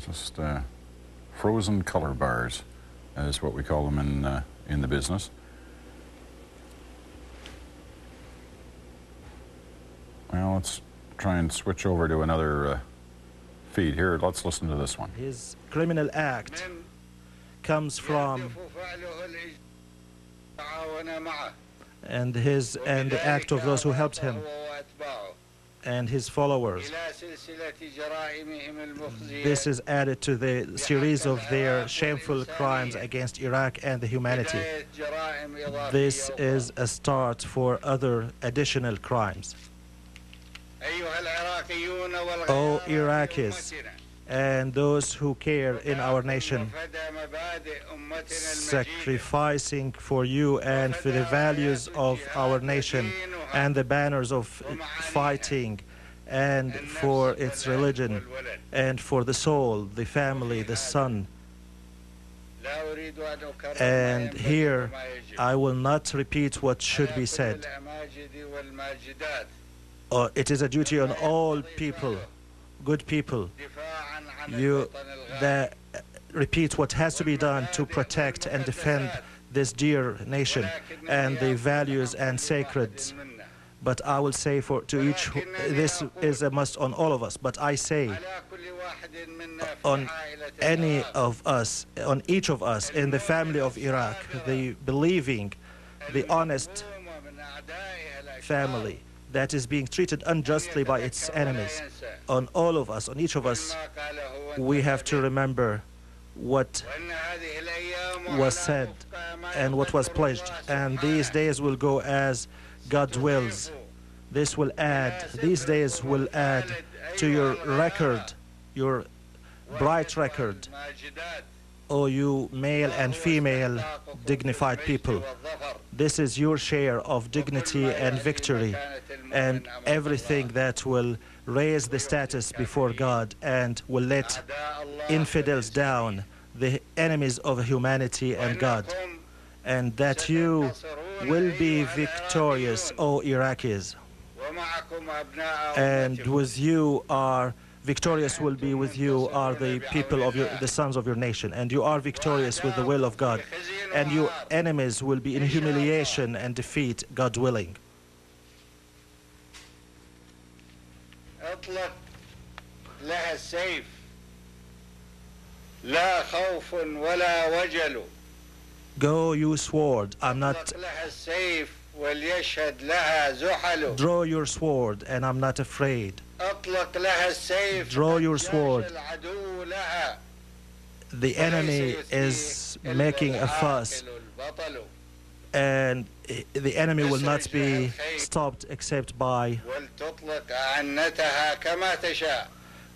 Just frozen color bars is what we call them in the business. Well, let's try and switch over to another feed here. Let's listen to this one. His criminal act comes from and the act of those who helped him and his followers. This is added to the series of their shameful crimes against Iraq and the humanity. This is a start for other additional crimes. O Iraqis and those who care in our nation, sacrificing for you and for the values of our nation and the banners of fighting and for its religion and for the soul, the family, the son. And here I will not repeat what should be said. It is a duty on all people, good people, that repeat what has to be done to protect and defend this dear nation and the values and sacreds. But I will say to each, this is a must on all of us, but I say on any of us, on each of us in the family of Iraq, the believing, the honest family that is being treated unjustly by its enemies, on all of us, on each of us, we have to remember what was said and what was pledged. And these days will go as God wills. These days will add to your record, your bright record, O you male and female dignified people. This is your share of dignity and victory and everything that will raise the status before God and will let infidels down, the enemies of humanity and God. And that you will be victorious, O Iraqis. And with you are victorious will be with you are the people of the sons of your nation, and you are victorious with the will of God, and your enemies will be in humiliation and defeat, God willing. Go, you sword. I'm not. Draw your sword, and I'm not afraid. Draw your sword. The enemy is making a fuss, and the enemy will not be stopped except by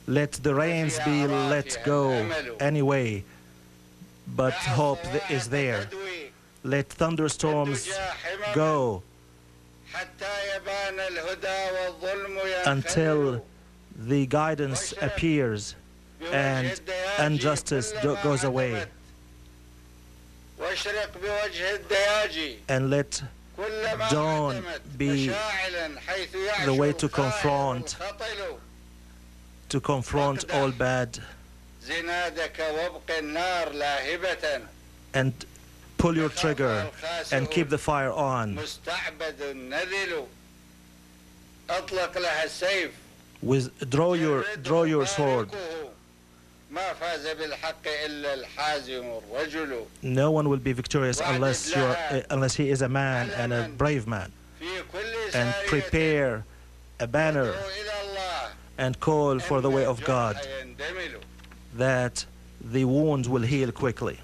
let the rains be let go anyway, but hope is there. Let thunderstorms go until the guidance appears and injustice goes away. And let dawn be the way to confront all bad, and pull your trigger and keep the fire on. Draw your sword. No one will be victorious unless he is a man and a brave man. And prepare a banner and call for the way of God, that the wounds will heal quickly.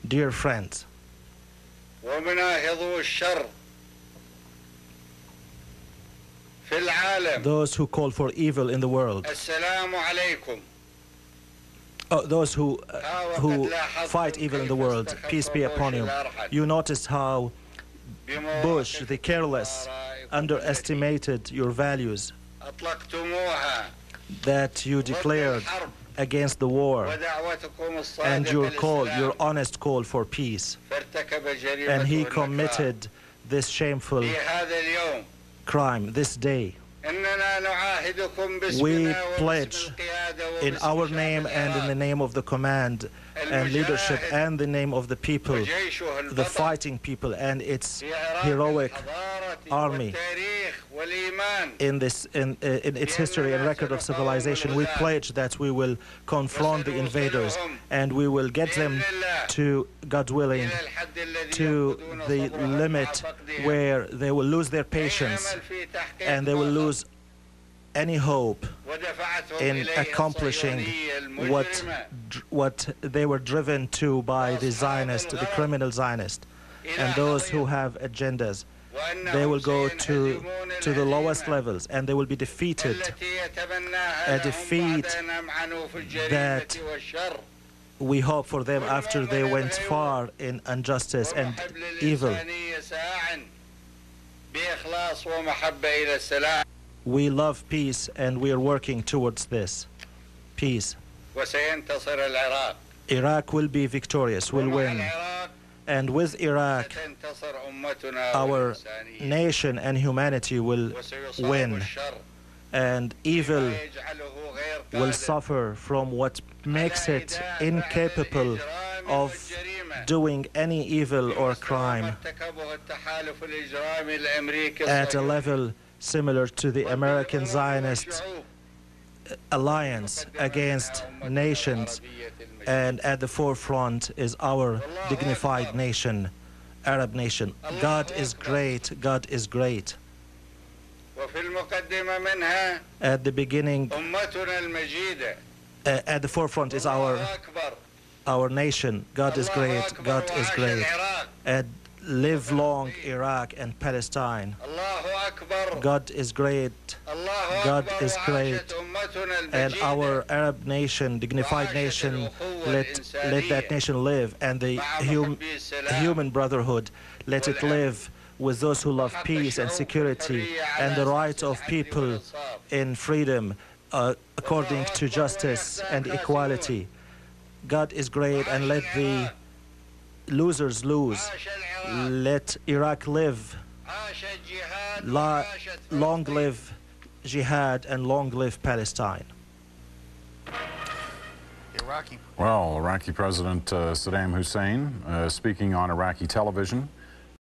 Dear friends, those who call for evil in the world, those who fight evil in the world, peace be upon you. You noticed how Bush, the careless, underestimated your values, that you declared against the war, and your honest call for peace. And he committed this shameful crime this day. We pledge in our name and in the name of the command and leadership and the name of the people, the fighting people and its heroic army in its history and record of civilization. We pledge that we will confront the invaders and we will get them to, God willing, to the limit where they will lose their patience and they will lose any hope in accomplishing what they were driven to by the Zionist, the criminal Zionist, and those who have agendas. They will go to the lowest levels and they will be defeated, a defeat that we hope for them after they went far in injustice and evil. We love peace and we are working towards this peace. Iraq will be victorious, will win. And with Iraq, our nation and humanity will win. And evil will suffer from what makes it incapable of doing any evil or crime at a level similar to the American Zionist alliance against nations, and at the forefront is our dignified nation, Arab nation. God is great, God is great. At the beginning, at the forefront is our nation. God is great, God is great. And live long Iraq and Palestine. God is great, God is great. And our Arab nation, dignified nation, let that nation live. And the human brotherhood, let it live with those who love peace and security and the right of people in freedom according to justice and equality. God is great, and let the losers lose. Let Iraq live. Long live jihad and long live Palestine. Well, Iraqi President Saddam Hussein speaking on Iraqi television.